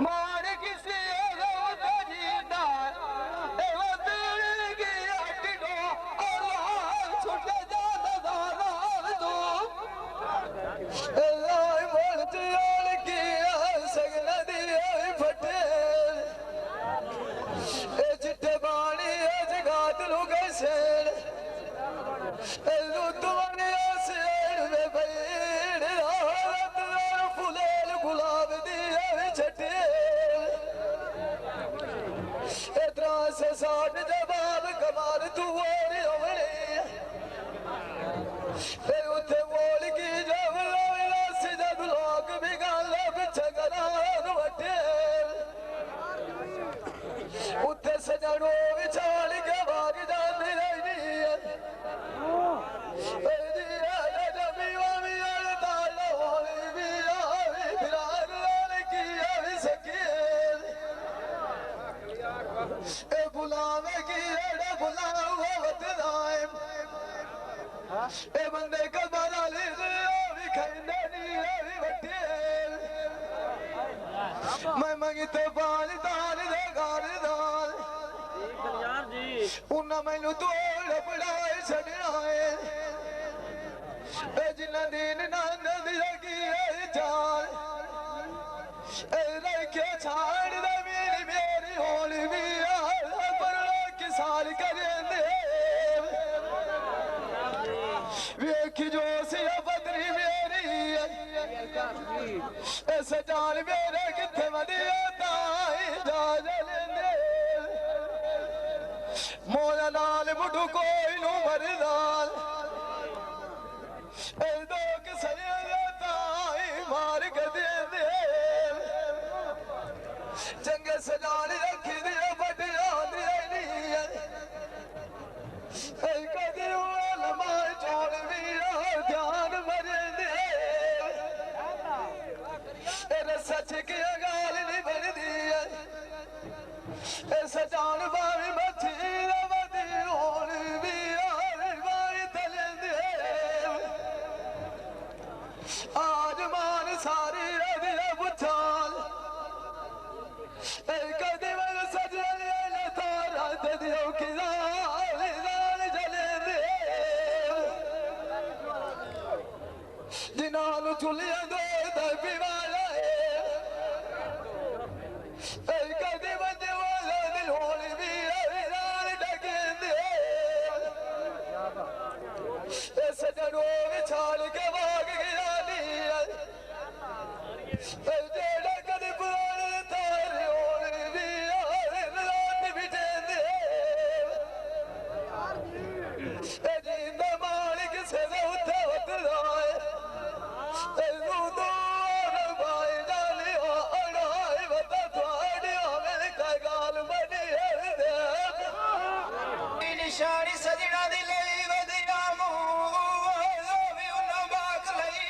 मान किसी जीता की हटो अल्लाह छुटे जाता तू अल्लाह मन चल की सगना दी फटे चिट्टे पानी जगात लोग शेर तुम्हारे शेर में भैर फुलेल गुलाब दिया छटे इतना से साठ जवाब कमाल तू उथे बोल की जब जब लोग भी गल बिछगरान वटे उथे सजड़ो विचाल के भाग जाती रहनी बुलावे की बंदे का बना ले मैं मंगते पाल दाल दे गाल दाल उन्ना मैनू तोड़ पड़ाए छड़ना है जिन्ना दिन नंद लगी चाल रखे छाड़ दे मेरी मेरी होल भी पर किसाल करेंदे वेख जो सी बदरी मेरी सजान मेरे किथे वधिया ताई जा लेंदे मोया नाल मुठू कोई नू मरदाल दो किसने ताई मार के दे चंगे सजान रखी दे बटिया कदी मार चोल भी ध्यान मरे दे सच की गाल नहीं बनती सजान बावी मच्छी बदी होल भी आज मान सारी बुझाल कदी मन सजल तारा दियो की जिन्होंने चुलिया दो दबी वाला कदी बंदे वाला दिल होली भी डके दे सजड़ो विछाल के भाग गया जेड़ा कदी पुराने तारे होली भी रात बिटे दे जिंदा मालिक से उठे उतरा निशानी सजना दी लई वधिया भी उन्ना बाग लई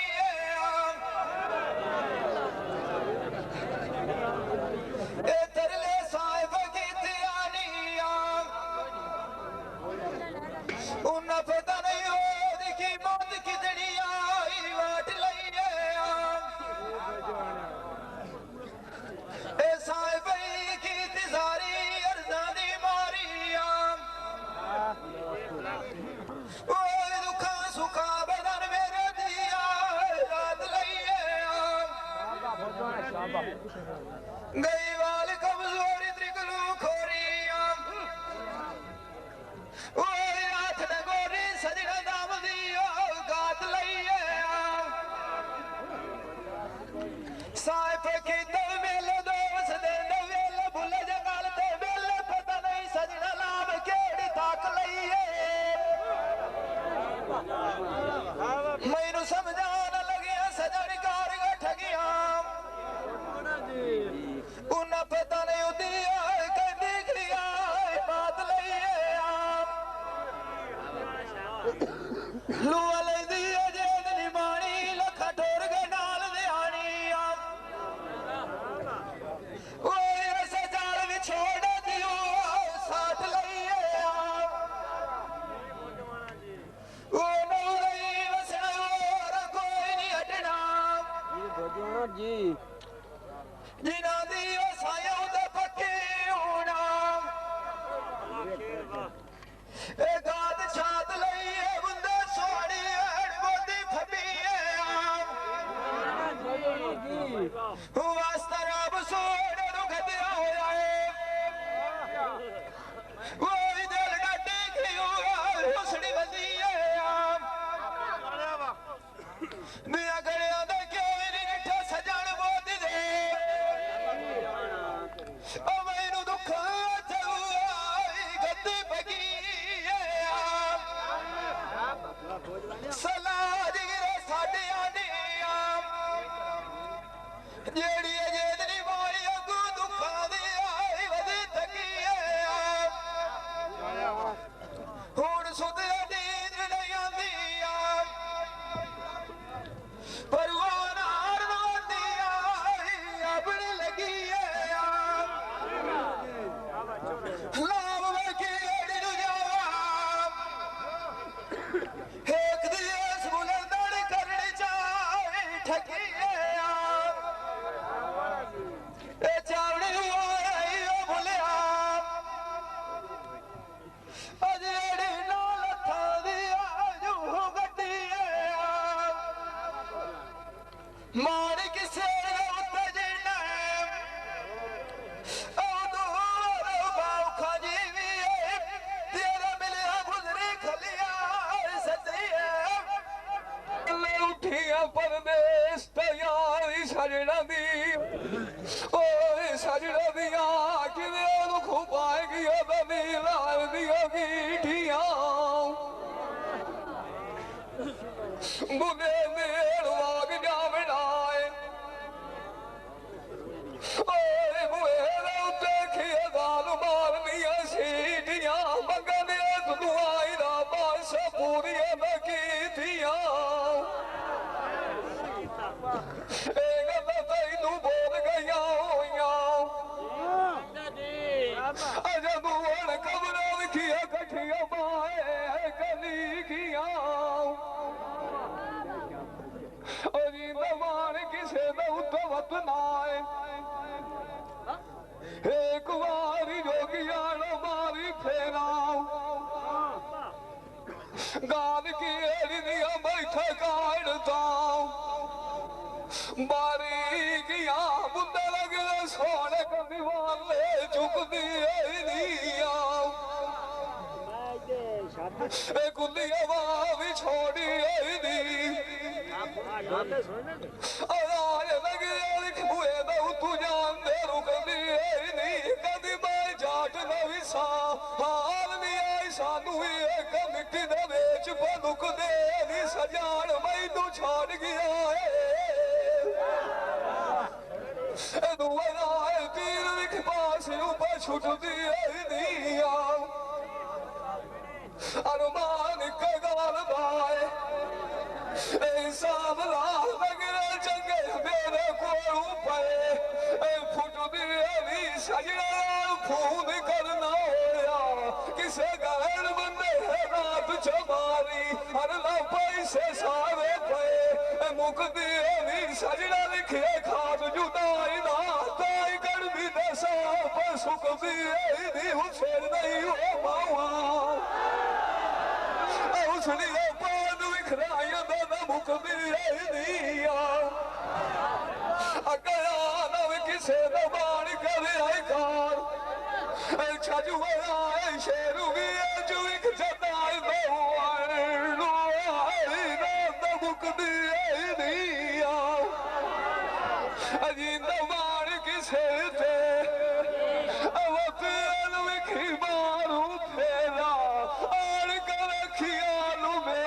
ए तरले साहिब की तियानी उन्ना पता नहीं हो दिखी मौत कितनी आई वाट लई ए साहिब की तिजारी अर्जा दी मारी दुखा सुखा बदन मेरे दिया रात लइए गई वाल कमजोरी त्रिकलू खोरी रात नगोरी सजना दाम दियो गात लइए साइफ की दल मेले दोस दे वेले भुल जगाल ते वेले पता नहीं सजना लाभ केड़ी ताक लइए मैनू समझा न लगे सजन कार ठगिया उन्ना पता नहीं उदिया कहती क्रिया बात लइए लुआ ले दिए जेद निमाणी लखा ठोर के नाल दिहानी ऐसे जाल भी छोड़ दियो साथ लइए जी जिन्हां दी साया उते पक्की होना ए गाद छात लईए बुंदे सोहणी मोदी फबी वास्ता रब सोने नूं गदिया होया है वही दिल गड्डी की हुसड़ी बंदी है मियां गड़िया दे क्यों नहीं निठे सजण मोदी दे ओ मैनू दुख गद्दी पगी सलाह गिरे साडी आनी जेड़ी अजेदनी मारी अगू दुखा दी आई वधी थकी हुण सुध नींद नहीं आंदी परवान हारवानी आई अपनी लगी लाभ वेखी एड़ी नू जावा एक दिस बुलंदड़ करनी चाहे ठकी चावड़ी आई भुलिया अजेड़ी नाल था दिया जू गड्डी मार किसे उत्ते जीना बाउखा जीवी तेरा मिलिया गुजरी खलिया सदी उठिया परदेस तैयारी सजना दी सजना दिया कि दुख पाएगी लाल दिया गीठिया बुले मेल वाग जा मिलाए उत्ते खिए गाल मारनिया सीटिया मंगने दुआई दा बस पूरिया में कीतिया तैनू बोल गई जदू कबर लिखिया कठिया माए कली किया मान किसे उत नाए एक बारी जोगिया मारी फेराओ गाल की एड़ी दिया बैठे काटता बारी किया बुंदे लगे सोने का दीवार ले चुकती गुलिया भी छोड़ी हुए तू जान दे रुकदी कदी मैं जाट नवी सा हाल भी आई सानू एक मिट्टी दे बेच बलुक दे नी सजान मैनू छाड़ गया तीर विख पास ऊपर छुटदी अरमान कगाल बाए सामला लगने चंगे मेरे को पे फुटदी सजना खून करना होया किसे गैर बंदे रात चमारी हर ला पैसे सारे पे मुकदी सजना लिखे खाद जुदाई ना ताई कर भी दसा पर सुखदी हुसैन नहीं हो मावा उसने पान विखराया दादा मुकदी अगया नव किसे दबान करे कार छजू शेरू भी जो एक जदाई मुकदी अजी दबान किसे थे विखी मारू फेरा और कर खियालू में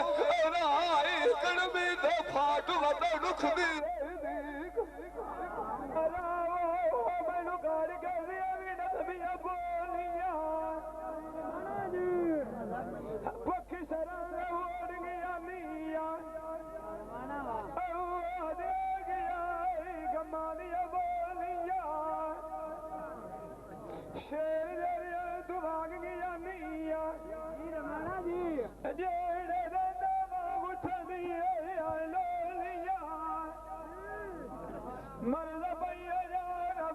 राय कड़मी तो फाट वदा दुख दी मैनू गाड़ गलिया बोलिया पक्षी सरा ओढ़ गया नीया दे गया गमा दिया बोलिया शेर दुभाग गया नीया जेड़े उठ दिया लोलिया मर भैया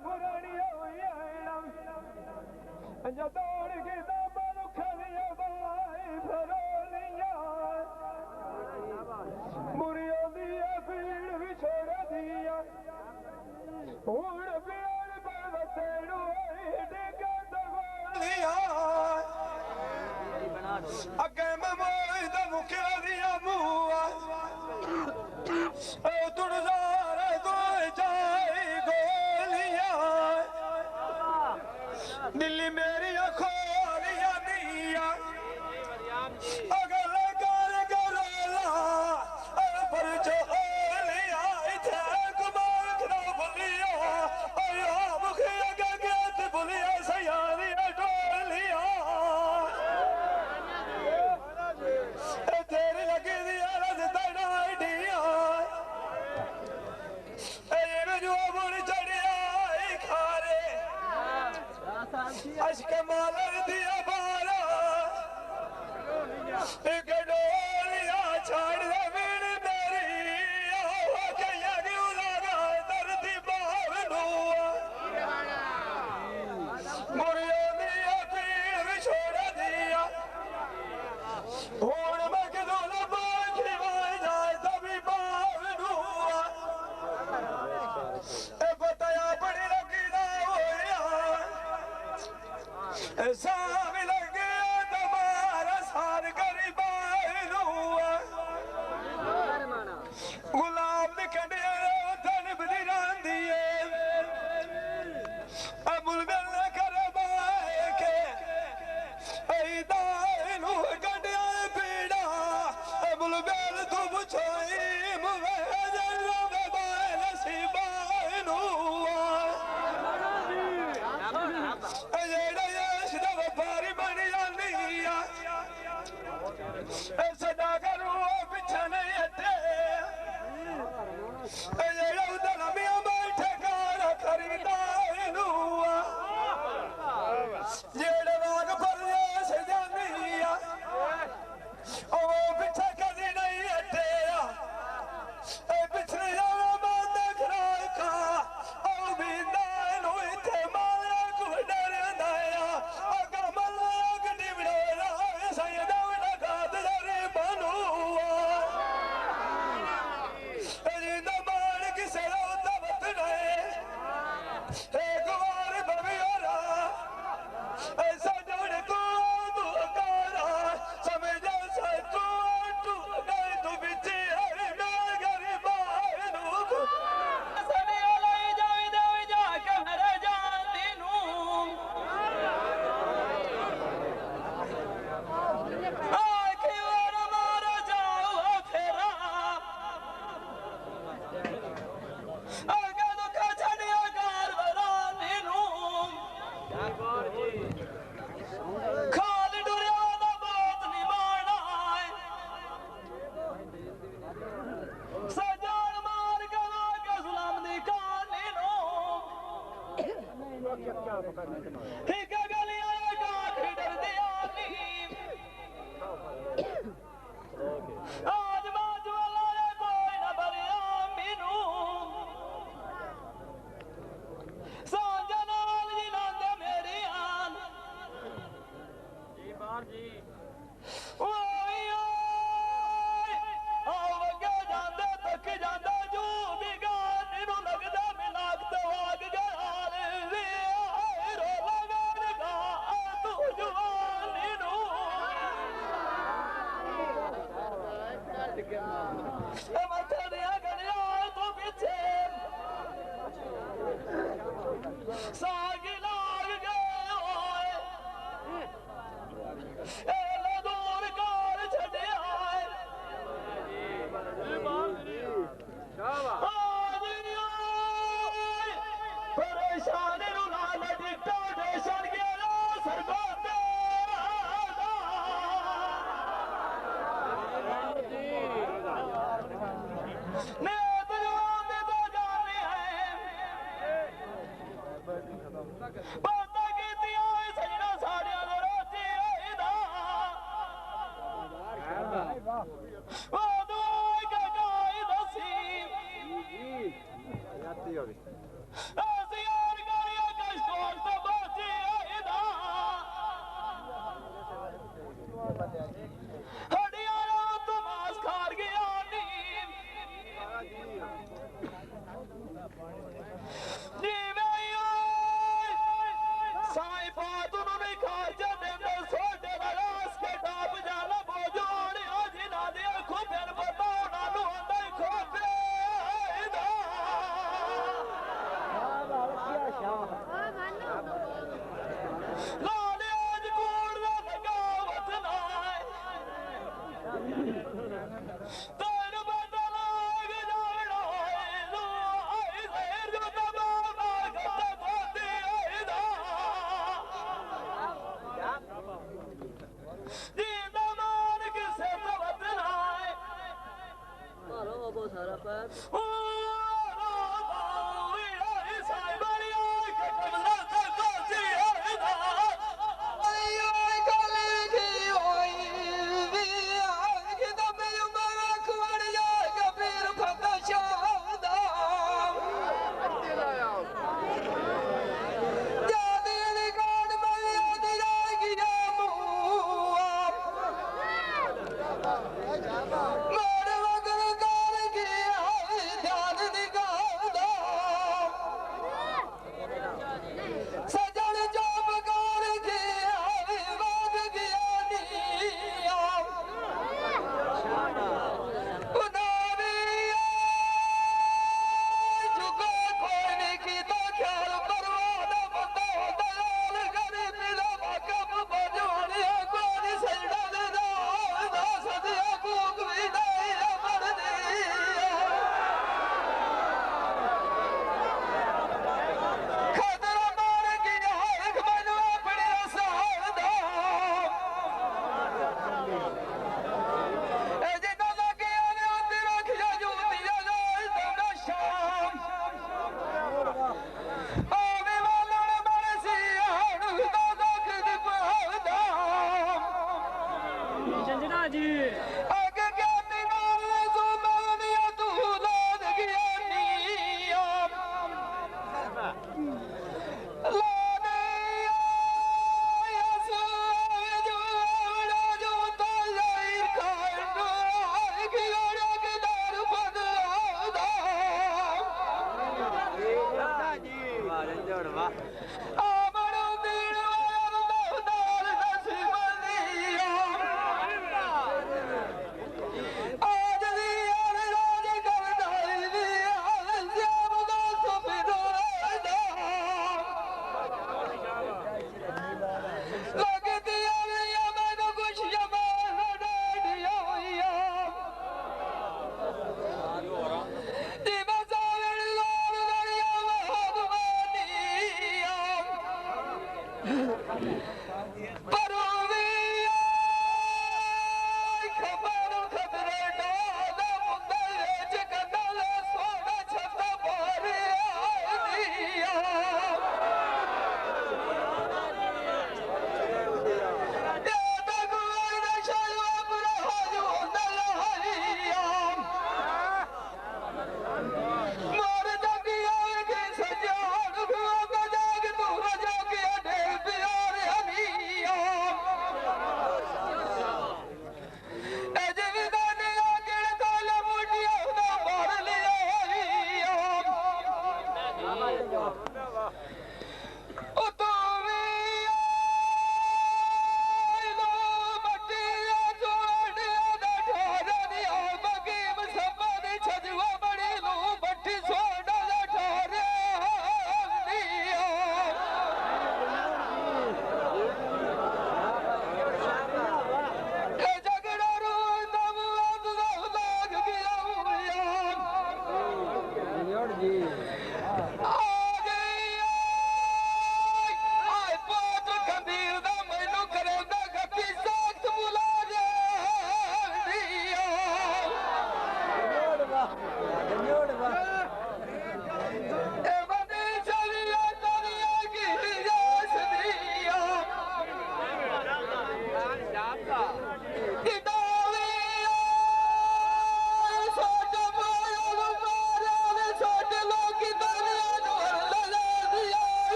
दौड़ के दामन खलिया बाई फरोलिया मुरियों दिया भीड़ विछोड़ दिया उड़ प्यार पर्वतेड़ो डेगा दगोलिया अगे मैं मोई दा मुखिया दिया मुआ तुड़दार गोए जाई गोलिया दिल्ली मेरी खोलिया दिया अगल कर गरोला पर जो ओलिया इथे कुमार खना बुलिया आया मुखिया गगत बुलिया सयारी डोलिया तेरी लगी दिया रज तना आइडिया ए जो बुड़ चढ़िया खारे अश्क मालर दिया बारा एक डोलिया छाड़ दे वीण मेरी कहिया क्यों लगा धरती बावनू मुरियों दिया पीड़ विछोड़ दिया हुण मैं किदों लबा खिवाई जाए तभी बावनू ए बताया बड़ी लगी ना होया साम लगे तुम्हारा सार गरीबानू गुलाम निकले धन बदी रांदी अमुल गल कर बाए के दानू गड्या पीड़ा अमुल बेल तू बुछाई मुवे जल बाए नसीबानू व्यापारी बनी जानी सदा करू पिछा नहीं हटे लमिया बैठे कार खरीदार जेड़े वाग परदेस जानी पिछा कदी नहीं हटे पिछले जाना बंद खराय का भी दानू इथे माया को डर दाया अगर मल्लाक डिबड़ा सैदा लगात दरे बनूआ जिंदा बाण की सेवा तबत रहे एक बार बबियारा ऐसा जोड़ को तू कारा समझ से तू गए तू बिचे हर मैं गरीबार नूक सने लाई जावे जा के मेरे जान दिनू आखी वार मार जाओ फेरा आगे तो कछड़िया कार बरा दिनू खाल डुरिया दा बात नहीं मारना सजान मार गवा के सुलाम दी कानी नो ठीक गलियां का खिडर दिया नी आज बाज वाला कोई न बलिया मीनू सांजनाल जी लांदे मेरी आन जी बार जी ओए ओए आओ वगे जांदे तक जांदा जो भी गान नु लगदा मिलाक तो आग गयाल वे रो लगान का तू जवान नु मथे दिया गलिया तू पीछे साग लाग गए ए दूर कार छड़े आए परेशान नु लाल डिक्टा देशन गया सरकार ने जवान दे तो जाने है बाता कीतियां सजना साड़ियां दे रोटी दा ओ दुआ के गाय दसी याती होगी यार गाड़ियां कष्ट तो बाजी दा